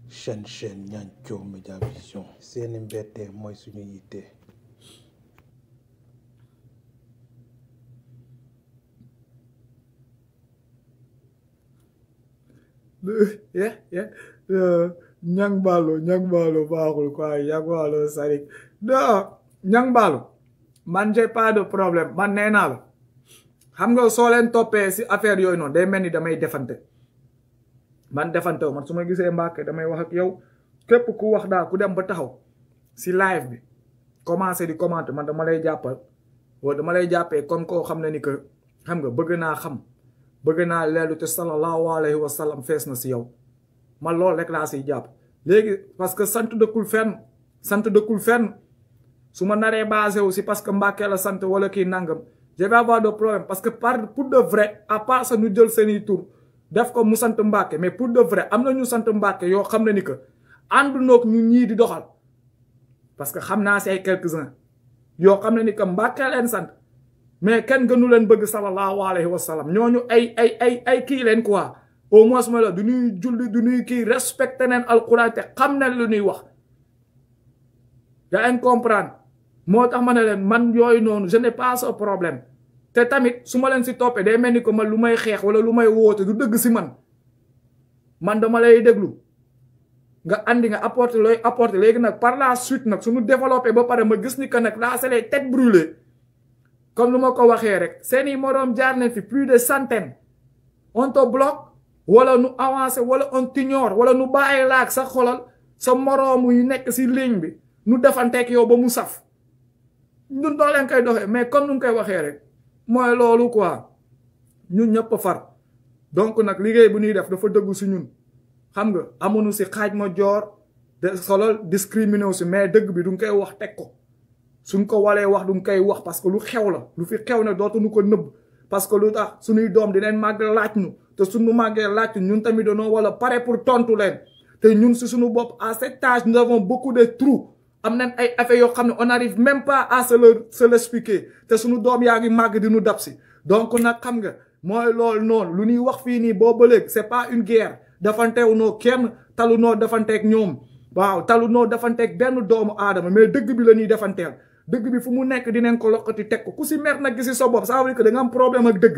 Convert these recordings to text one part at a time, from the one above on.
chaîne Nianthio Média Vision seeni mbettee mooy suñu yitte. Ñang Ballo baaxul quoi Ñang Ballo sarik non Ñang Ballo man j'ai pas de problème man nee naa la xam nga soo leen toppee si affaire yooyu noonu day mel ni damay defante man defante man su ma gisee Mbàkke damay wax ak yow képp ku wax daal ku dem ba taxaw si live bi commencé di commenter man dama lay jàppal wala dama lay jàppee comme koo xam ne ni que xam nga bëgg naa xam bëgg naa leelu te sallallahu alayhi wa sallam fees na si yow man loolu rek laa siy jàpp léegi parce que sant dëkkul fenn su ma naree basé wu si parce que Mbàkke la sant wala kii nangam je vais avoir de problème parce que pour de vrai à part ça ñu jël seeni tur def ko mu sant Mbàkke mais pour de vrai am na ñu sant Mbàkke yoo xam ne ni que àndunoog ñu ñii di doxal parce que xam naa si ay quelques-uns yoo xam ne ni que Mbàkke leen sant mais kenn gënu leen bëgg sallallahu alayhi wa sallam ñooñu ay kii leen quoi au moins ma la du ñuy julli du ñuy kii respecté neen alquran te xam nañ lu ñuy wax yaa ngi comprendre moo tax ma ne leen man yooyu noonu je n'ai pas ce problème te tamit su ma leen si toppee day mel ni que man lu may xeex wala lu may woote du dëgg si man dama lay déglu nga andi nga apporter looy apporter léegi nag par la suite nag suñu développé ba pare ma gis ni que nag là c'est les têtes brûlées comme lu ma ko waxee rek seeni moroom jaar nañ fi plus de centaines on te bloque wala nu avancé wala on t'ignore wala nu bàyyi laak sa xolal sa moroomu yu nekk si ligne bi nu defanteek yow ba mu saf ñun doo leen koy doxee mais comme nu koy waxee rek mooy loolu quoi ñun ñëpp far donc nag liggéey bu ñuy def dafa dëggu si ñun xam nga amuñu si xaaj ma joor de xolal discriminé wu si mais dëgg bi du nga koy wax teg ko suñ ko walee wax du nga koy wax parce que lu xew la lu fi xew ne dootuñu ko nëbb parce que lu tax suñuy doom dinañ màgg laaj ñu te suñu màggee laaj ñun tamit dañoo wala pare pour tontu leen te ñun si suñu bopp à cet âge nous avons beaucoup de trous am nañ ay affaires yoo xam ne on n'arrive même pas à se l'expliquer te suñu doom yaa ngi màgg di ñu dab si donc nag xam nga mooy loolu noonu lu ñuy wax fii nii boobu ba léegi c'est pas une guerre dafanteew noo kenn talu noo dafanteeg ñoom waaw talu noo dafanteeg benn doomu aadama mais dëgg bi la ñuy defanteel dëgg bi fu mu nekk dinañ ko loqati teg ko ku si mer nag gisi sa bopp ça veut dire que da nga am problème ak dëgg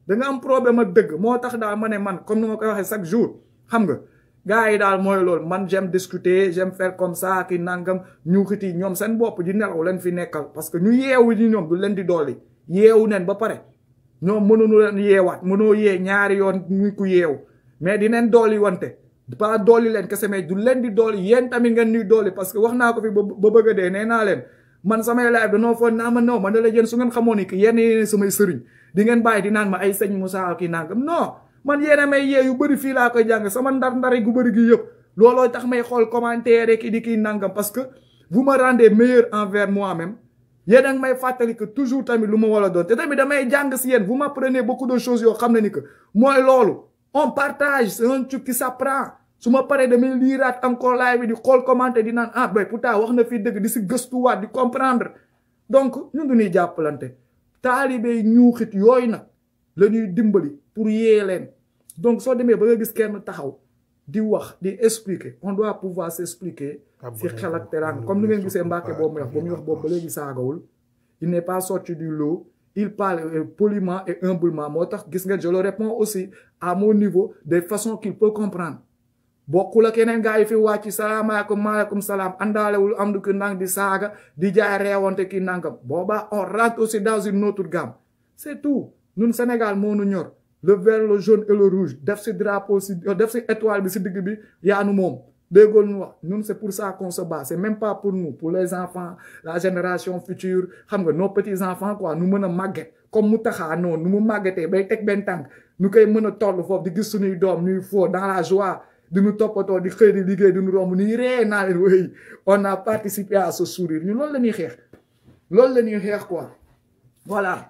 da nga am problème ak dëgg moo tax daal ma ne man comme ni ma koy waxee chaque jour xam nga gars yi daal mooy loolu man j'aime discuter j'aime faire comme ça ki nangam ñu xiti ñoom seen bopp di nelaw leen fi nekkal parce que ñu yeewu ñi ñoom du leen di dolli yeewu neen ba pare ñoom mënuñu leen yeewaat mënoo yee ñaari yoon ñu ko yeewu mais dineen dolli wante pas dolli leen kese mais du leen di dolli yéen tamit ngeen ñuy dolli parce que wax naa ko fi ba bëgg a dee nee naa leen man samay live danoo foog naa ma non man da la yéen su ngeen xamoon ni que yéen samay sëriñ di ngeen bàyyi di naan ma ay sëñ Moussa kii nangam non man yéen may yee yu bëri fii laa koy jàng sama ndar-ndari gu bëri gi yëpp looloo tax may xool commentaire ki di kii nangam parce que vous me rendez meilleur envers moi-même yéen a ngi may fàttali que toujours tamit lu ma war a doon te tamit damay jàng si yéen vous m'apprenez beaucoup de choses yoo xam ne ni que mooy loolu on partage c'est un truc qui s'apprend su ma paree damay liiraat encore live bi di xool commentaire di naan ah bay pourtant wax na fii dëgg di si gëstuwaat di comprendre donc ñun du ñuy jàppalante taalibe ñuuxit yooyu nag la ñuy dimbali pour yee leen donc soo demee ba nga gis kenn taxaw di wax di expliquer on doit pouvoir s'expliquer si xel ak teraanga comme ni ngeen gisee Mbàkke boobu muy wax boobu ba léegi saagawul il n'est pas sorti du lot il parle poliment et humblement moo tax gis ngeen je le réponds aussi à mon niveau de façon qu'il peut comprendre bokkul ak yeneen gaa yi fi wàcc salaamaaleykum maaleykum salaam àndaalewul am du ki nang di saaga di jaay reewante ki nangam boobaa on rentre aussi dans une autre gamme c'est tout ñun Sénégal moo nu ñor le vert le jaune et le rouge def si drapeau si def si étoile bi si digg bi yaanu moom déggool ñu wax ñun c'est pour ça qu'on se bat c'est même pas pour nous pour les enfants la génération future xam nga nos petits enfants quoi nu mën a màgget comme mu taxaa noonu nu mu màggetee bay teg benn tànk nu koy mën a toll foofu di gis suñuy doom ñuy foo dans la joie di ñu toppatoo di xëy di liggéey di ñu romb ni ree naa leen wéy on a participé à ce sourire ñu loolu la ñuy xeex loolu la ñuy xeex quoi voilà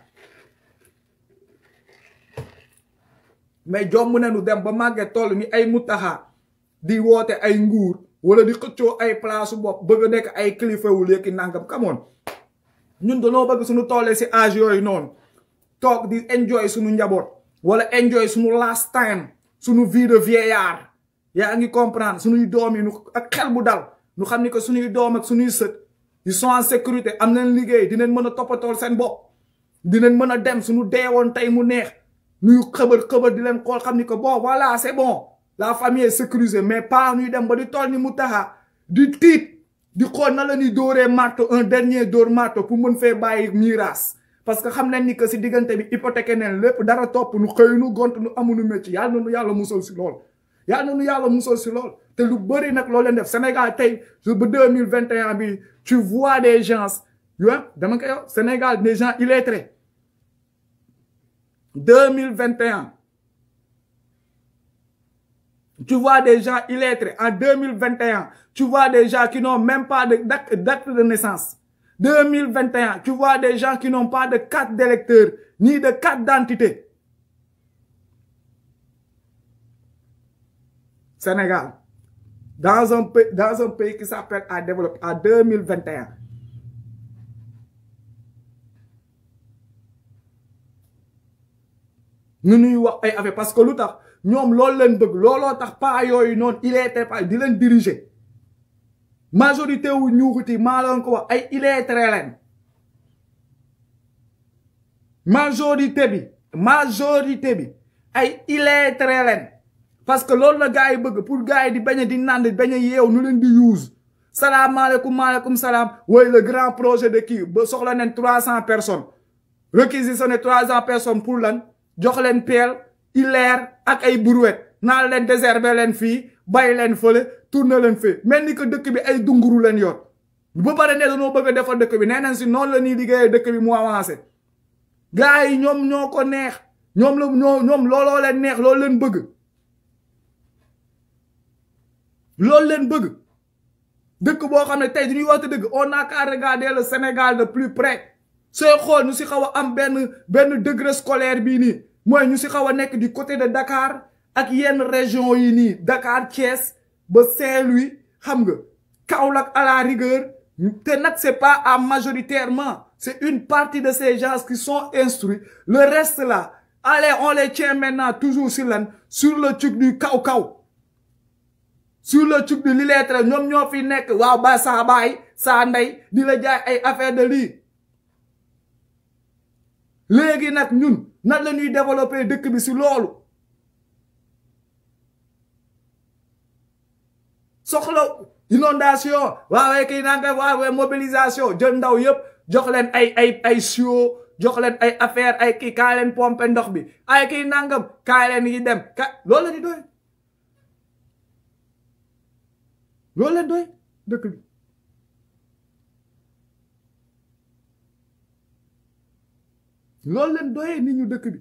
mais jomb nañu dem ba màgget toll ni ay mutaxa di woote ay nguur wala di xëccoo ay place bopp bëgg a nekk ay kilifa wu léegi nangam kamoon ñun dañoo bëgg suñu tollee si âge yooyu noonu toog di enjoy suñu njaboot wala enjoy suñu last time suñu vie de vieillard yaa ngi comprendre suñuy doom yi nu ak xel bu dal nu xam ni que suñuy doom ak suñuy sët ils sont en sécurité am nañ liggéey dinañ mën a toppatool seen bopp dinañ mën a dem suñu deewoon tey mu neex nuy xëbër di leen xool xam ni que bon voilà c'est bon la famille est sécurisée mais pas ñuy dem ba di toll ni mu taxa di tiit di xool na la ñuy dóoree marto un dernier dóor marto pour mën fee bàyyi miraas parce que xam nañ ni que si diggante bi hypothèque neen lépp dara topp nu xëy nu gont nu amuñu métier yàlla na nu yàlla musal si lool yàlla na nu yàlla musal si lool te lu bëri nag loo leen def Sénégal tey ba 2021 bi tu vois des gens dama koy wax Sénégal des gens illettrés 2021 tu vois des gens illettrés en 2021 tu vois des gens qui n'ont même pas d'acte de naissance 2021 tu vois des gens qui n'ont pas de carte d'électeur ni de carte d'identité Sénégal dans un pays qui s'appelle à développer en 2021 ñu ñuy wax ay affaire parce que lu tax ñoom loolu leen bëgg looloo tax pas yooyu noonu illettré pas di leen diriger majorité wu ñuuxuti maa leen ko wax ay illettré leen majorité bi ay illettré leen parce que loolu la gars yi bëgg pour gars yi di bañ a di nand bañ a yeew nu leen di use salaamaaleykum maaleykum salaam woy le grand projet de kii ba soxla nañ 300 personnes réquisitionné 300 personnes pour lan jox leen peel ileer ak ay brouette naa leen désherber leen fii bàyyi leen fële tourner leen fii mel ni que dëkk bi ay dunguru leen yor ba pare ne dañoo bëgg a defar dëkk bi nee nañ si noonu la ñuy liggéeyee dëkk bi mu avancé gars yi ñoom ñoo ko neex ñoom looloo leen neex loolu leen bëgg dëkk boo xam ne tey dañuy waxte dëgg on n'a qu'à regarder le Sénégal de plus près sooy xool ñu si xaw a am benn degré scolaire bii nii mooy ñu si xaw a nekk du côté de Dakar ak yenn région yi nii Dakar Thiès ba Saint-Louis xam nga Kaolack à la rigueur te nag c'est pas à majoritairement c'est une partie de ces gens qui sont instruits le reste là allez on les tient maintenant toujours sur le truc du kaw sur le truc du l'illettré ñoom ñoo fi nekk waaw ba saa baay saa ndey di la jaay ay affaire de lii léegi nag ñun nan la ñuy développer dëkk bi si loolu soxla inondation waaw kii nanga waaw mobilisation jël ndaw yëpp jox leen ay sio jox leen ay affaire ay kii kaay leen pompe ndox bi ay kii nangam kaay leen yi dem loolu la di doy loolu leen doy dëkk bi loolu leen doyee nit ñu dëkk bi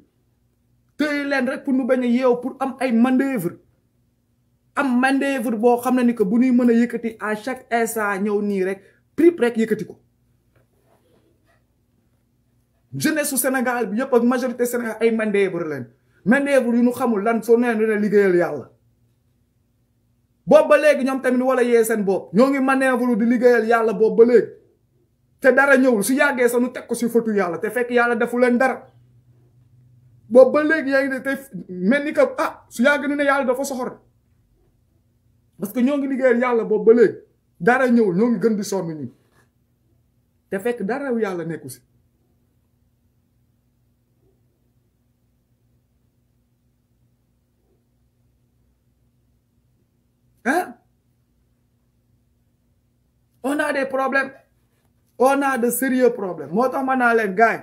tëye leen rek pour nu bañ a yeew pour am ay manœuvre boo xam ne ni que bu ñuy mën a yëkkati à chaque instant ñëw nii rek prix rek yëkkati ko jeunesse su Sénégal bi yëpp ak majorité Sénégal ay manœuvre yu ñu xamul lan soo neen dina liggéeyal yàlla boobu ba léegi ñoom tamit wala yee seen bopp ñoo ngi manœuvre di liggéeyal yàlla boobu ba léegi te dara ñëwul su yàggee sax nu teg ko si fotu yàlla te fekk yàlla defu leen dara boobu ba léegi yaa ngi ne tey mel ni que su yàgg ni ne yàlla dafa soxor parce que ñoo ngi liggéeyal yàlla boobu ba léegi dara ñëwul ñoo ngi gën di sonn ñi te fekk dara yàlla nekku si on a des problèmes on a de sérieux problèmes moo tax ma naa leen gaañ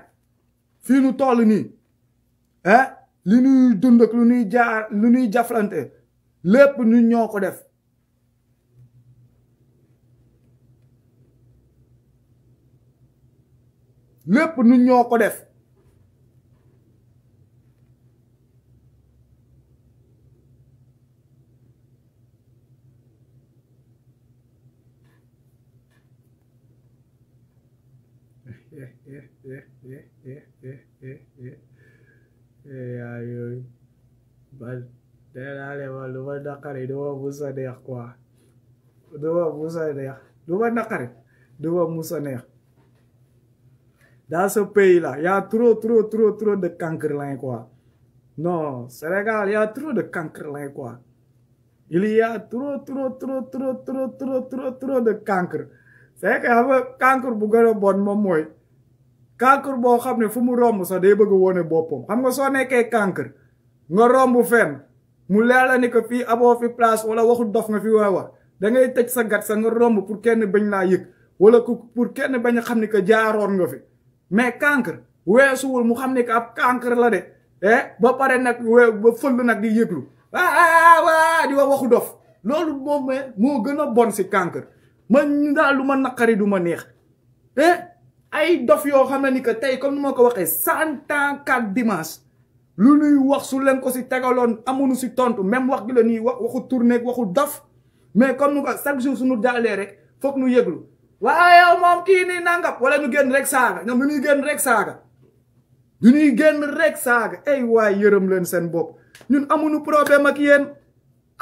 fii nu toll nii li ñuy dund ak lu ñuy jaflante lépp ñun ñoo ko def lépp ñun ñoo ko def yooyu ba denaale ma lu ma naqari du ma musa neex quoi du ma musa neex lu ma naqari du ma musa neex dans ce pays là y a trop de cancrelin quoi non Sénégal y a trop de cancrelin quoi il y a trop de cancre c'est que xam nga cancre bu gën a bon moom mooy cancre boo xam ne fu mu romb sax day bëgg a wone boppam xam nga soo nekkee cancre nga romb fenn mu leer la ni que fii aboo fi place wala waxu dof nga fi wax da ngay tëj sa gat sa nga romb pour kenn bañ laa yëg wala pour kenn bañ a xam ni que jaaroon nga fi mais cancre weesuwul mu xam ni que ab cancre la de ba pare nag ba fëll nag di yëglu waa di waxu dof loolu moom moo gën a bon si cancre man daal lu ma naqari du ma neex ay dof yoo xam ne ni que tey comme ni ma ko waxee 100 ans 4 dimanche lu nuy wax su leen ko si tegaloon amuñu si tontu même wax gi la nii waxu tourné waxu dof mais comme nu ko chaque jour suñu jàllee rek foog nu yëglu waaye yow moom kii nii nangam wala ñu génn rek saaga ñoom du ñuy génn rek saaga du ñuy génn rek saaga ay waay yërëm leen seen bopp ñun amuñu problème ak yéen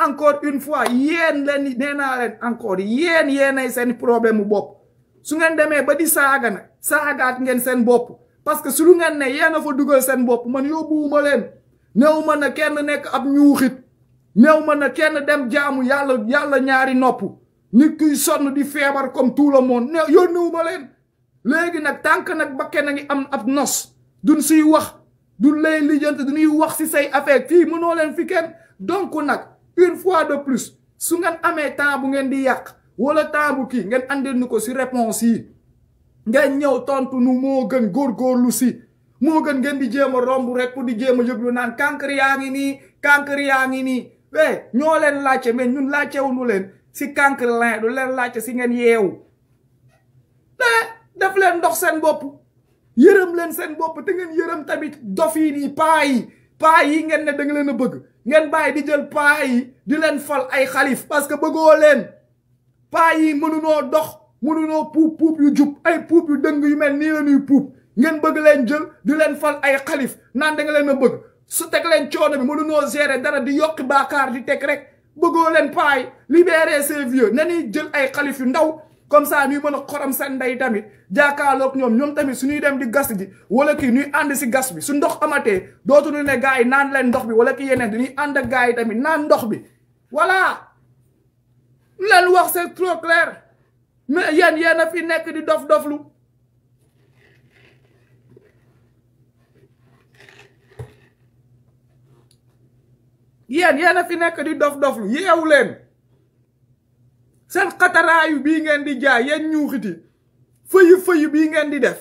encore une fois yéen leen nee naa leen encore yéenay seen problème mu bopp su ngeen demee ba di saaga nag saagaat ngeen seen bopp parce que su lu ngeen ne yéen a fa dugal seen bopp man yóbbuwuma leen néew ma na kenn nekk ab ñuuxit néew ma na kenn dem jaamu yàlla ñaari nopp nit kuy sonn di feebar comme tout le monde ne yónniwuma leen léegi nag tànk nag ba kenn a ngi am ab nos duñ siy wax duñ lay lijjante duñuy wax si say affaire fii mënoo leen fi kenn donc nag une fois de plus su ngeen amee temps bu ngeen di yàq wala temps bu kii ngeen andil nu ko si réponse yi ngeen ñëw tontu nu moo gën góorgóorlu si moo gën ngeen di jéem a romb rek pour di jéem a yëglu naan cancre yaa ngi nii cancre yaa ngi nii ñoo leen laajte mais ñun laajtewuñu leen si cancre lain du leen laajte si ngeen yeewu def leen ndox seen bopp yërëm leen seen bopp te ngeen yërëm tamit dof yi nii paa yi ngeen ne da nga leen a bëgg ngeen bàyyi di jël paa yi di leen fal ay xalif parce que bëggoo leen paa yi mënunoo dox mënunoo puub yu jub ay puub yu dëng yu mel nii la ñuy puub ngeen bëgg leen jël di leen fal ay xalif naan da nga leen a bëgg su teg leen coono bi mënunoo gérer dara di yokki baakaar di teg rek bëggoo leen paa yi libérer ces vieux na ñuy jël ay xalif yu ndaw comme ça ñuy mën a xorom seen ndey tamit jaakaarloog ñoom tamit suñuy dem di gas ji wala kii ñuy ànd si gas bi su ndox amatee dootuñu ne gars yi naan leen ndox bi wala ki yeneen dañuy ànd ak gars yi tamit naan ndox bi voilà leen wax c'est trop clair mais yéen a fi nekk di dof-doflu yéen a fi nekk di dof-doflu yeewu leen seen xataraayu bii ngeen di jaay yéen ñuuxiti fëyu bii ngeen di def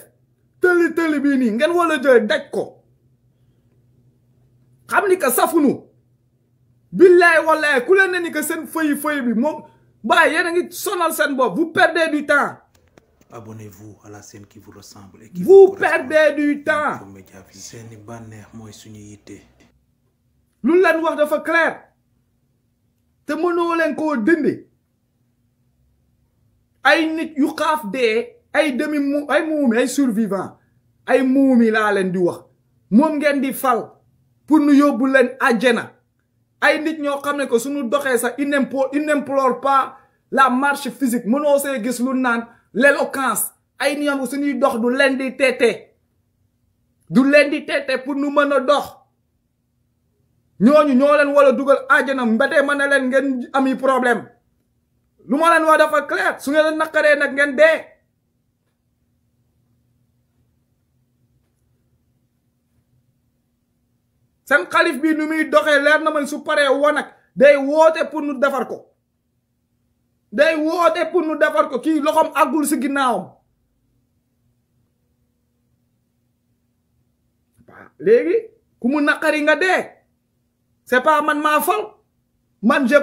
tëli bii nii ngeen wala jël daj ko xam ni que safunu billaay wallaay ku leen ne ni que seen fëyu bi moom baay yéen a ngi sonal seen bopp vous perdez du temps. Abonnez-vous à la chaîne qui vous ressemble et qui vous perdez du temps. seeni bànneex mooy suñu yitte. lu leen wax dafa clair te mënoo leen koo dindi ay nit yu xaaf dee ay muumi ay survivant ay muumi laa leen di wax moom ngeen di fal pour nu yóbbu leen àjjana ay nit ñoo xam ne que suñu doxee sax il n'implore pas la marche physique mënoo see gis lu naan l'éloquence ay ñoom suñuy dox du leen di teete pour nu mën a dox ñooñu ñoo leen wala dugal àjjana mbete mën na leen ngeen ami problème lu ma leen wax dafa clair su ngeen naqaree nag ngeen dee seen xalif bi nu muy doxee leer na man su paree wonak day woote pour nu defar ko kii loxoom àggul si ginnaawam léegi ku mu naqari nga dee c'est pas man maa fal man je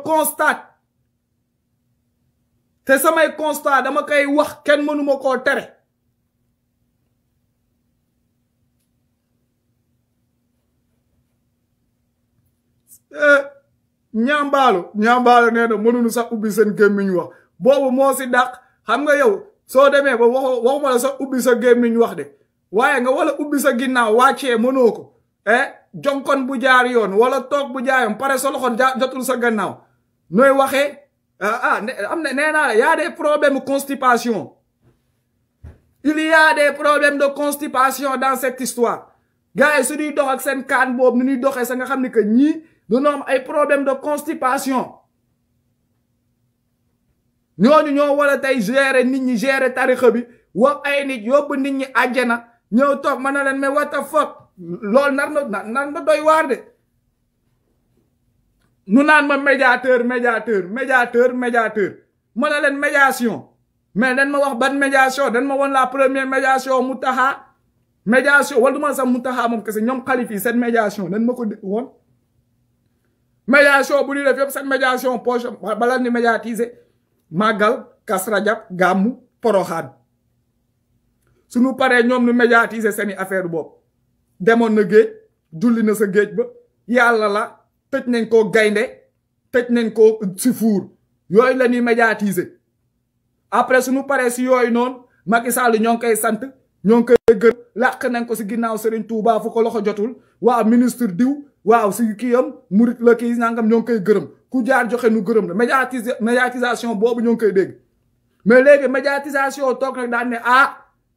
constate te samay constat dama koy wax kenn mënuma koo tere ñambaalu nee na mënuñu sax ubbi seen gémmiñ wax boobu moo si dàq xam nga yow soo demee ba waxuma la sax ubbi sa gémmiñ wax de waaye nga wala ubbi sa ginnaaw wàccee mënoo ko jonkon bu jaar yoon wala toog bu jaar yoon pare sa loxo jotul sa gannaaw nooy waxee nee naa la y a des problèmes de constipation il y a des problèmes de constipation dans cette histoire gars yi su ñuy dox ak seen kaan boobu nu ñuy doxee sa nga xam ni que ñii dañoo am ay problème de constipation ñooñu ñoo war a tey gérer nit ñi gérer tarixa bi wax ay nit yóbbu nit ñi àjjana ñëw toog mën na leen mais what the fuck loolu nar na doy waar de nu naan ma médiateur mën na leen médiation mais dañ ma wax ban médiation dañ ma won la première médiation Mountakha médiation wala du ma sax Mountakha moom kese ñoom xalif yi seen médiation dañ ma ko woon médiation bu ñu def yëpp seen médiation poche bala ni médiatiser màggal Kazu Rajab gàmmu Poroxaan suñu paree ñoom nu médiatiser seeni affaire boobu demoon na géej julli na sa géej ba yàlla la tëj nañ ko gaynde tëj nañ ko si fuur yooyu la ñuy médiatiser après suñu paree si yooyu noonu Macky Sall ñoo ngi koy sant ñoo ngi koy gërëm làq nañ ko si ginnaaw Serigne Touba fu ko loxo jotul waaw ministre diw waaw si kii am murit la kii nangam ñoo ngi koy gërëm ku jaar joxe nu gërëm la médiatisation boobu ñoo ngi koy dégg mais léegi médiatisation toog rek daan ne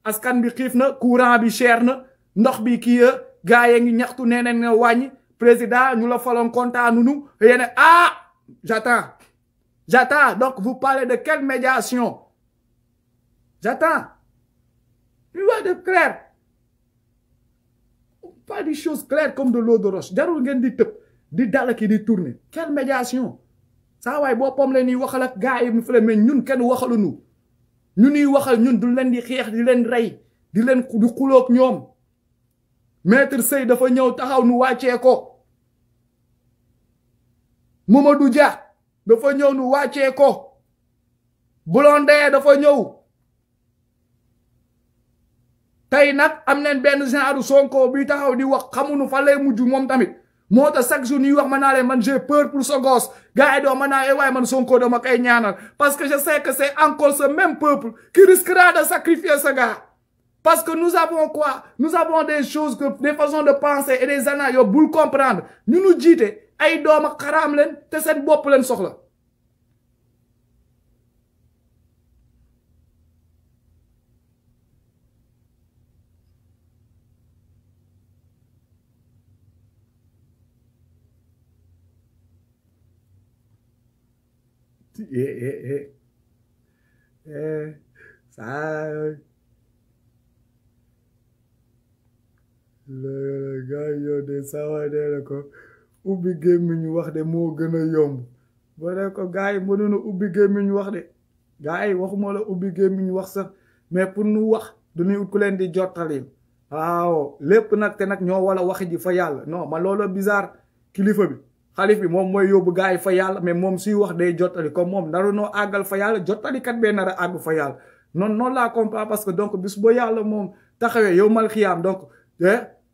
askan bi xiif na courant bi cher na ndox bi kii ya gars yi ngi ñaxtu nee nañ ne wàññi président ñu la faloon kontaanunu yéen j'attends donc vous parlez de quelle médiation j'attends une voix de clair pas des choses claires comme de l'eau de roche jarul ngeen di tëb di dalaki di tourner quelle médiation saa waay boppam la ñuy waxal ak gars yi mu fële mais ñun kenn waxaluñu ñu ñuy waxal ñun du leen di xeex di leen rey di leen di xuloog ñoom maître Sey dafa ñëw taxaw nu wàccee ko Mamadou Dia dafa ñëw nu wàccee ko Blondin dafa ñëw tey nag am nañ benn genre Sonko bi taxaw di wax xamuñu fa lay mujj moom tamit moo tax chaque jour ñuy wax ma naa leen man j'ai peur pour ce gosse gars yi doo ma naa waaye man Sonko dama koy ñaanal parce que je sais que c'est encore ce même peuple qui risquera de sacrifier ce gars parce que nous avons quoi nous avons des choses que des façons de penser et des ana yow bul comprendre ñu nu jiite ay dooma xaraam leen te seen bopp leen soxla ça le gars yow de sawa de ko ubbi gémmiñ wax de moo gën a yomb boo dee ko gars yi mënuñu ubbi gémmiñ wax de gars yi waxuma la ubbi gémmiñ wax sax mais pour nu wax duñuy ut ku leen di jottali waaw lépp nag te nag ñoo wala waxi ji fa yàlla non man loolu bizarre kilifa bi xalif bi moom mooy yóbbu gars yi fa yàlla mais moom suy wax day jottali comme moom naru noo àggal fa yàlla jottalikat bee nar a àgg fa yàlla noonu laa comprendre parce que donc bis boo yàlla moom taxawee yow mal xiyaam donc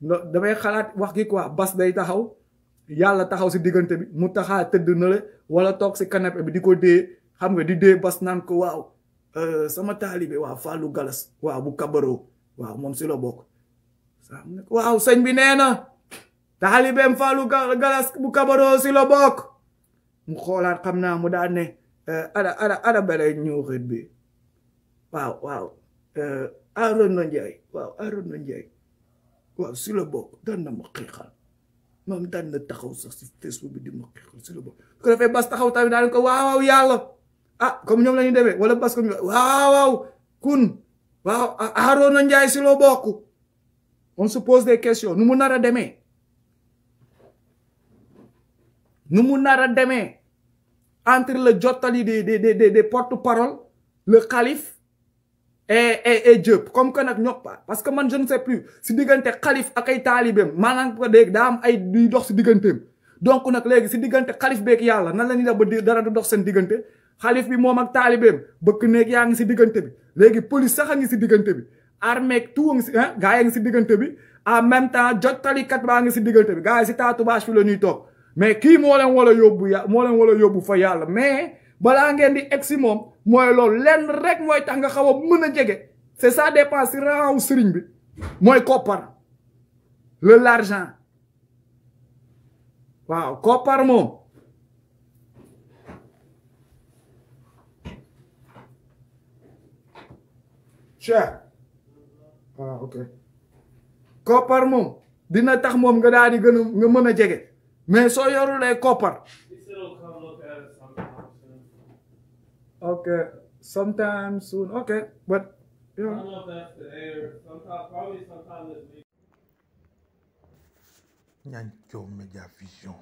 damay xalaat wax gi quoi bas day taxaw yàlla taxaw si diggante bi mu taxaa tëdd na le wala toog si canapé bi di ko dee xam nga di dee bas naan ko waaw sama taalibe waaw Fallou Galas waaw bu kabaroo waaw moom si la bokk waaw sëñ bi nee na taalibeem Fallou Galas bu kabaroo si la bokk mu xoolaat xam naa mu daan ne ada belay ñuuxit bi waaw Arona Ndiaye waaw si la bokk daan na ma xiixal moom daan na taxaw sax si Facebook bi di ma xiixal si la bokk ko defee bas taxaw tamit daan ko waaw yàlla comme ñoom la ñu demee wala bas comme waaw kun waaw Arona Ndiaye si la bokk on se pose des questions nu mu nar a demee entre le jottali des porte-parole le calife et Dieu comme que nag ñop parce que man je ne sais plus si diggante xalif ak ay taalibeem maanaam ko dégg daa am ay duy dox si digganteem donc nag léegi si diggante xalif beeg yàlla nan la ñuy def ba dara du dox seen diggante xalif bi moom ak taalibeem bëkk néeg yaa ngi si diggante bi léegi police sax a ngi si diggante bi armée tout ngi si gaa yaa ngi si diggante bi en même temps jottalikat baa ngi si diggante bi gars yi si taatu bâche fi la ñuy toog mais kii moo leen wala yóbbu fa yàlla mais balaa ngeen di egg si moom mooy loolu lenn rek mooy tax nga xaw a mën a jege c'est ça dépend si rang sëriñ bi mooy koppar l'argent waaw koppar moom cher ok koppar moom dina tax moom nga daal di gën a nga mën a jege mais soo yorulee koppar. He said he'll come look at it sometime soon. Okay, sometime soon. Okay, but I don't know if that's today or sometime, probably sometime this week. Nianthio Media Vision.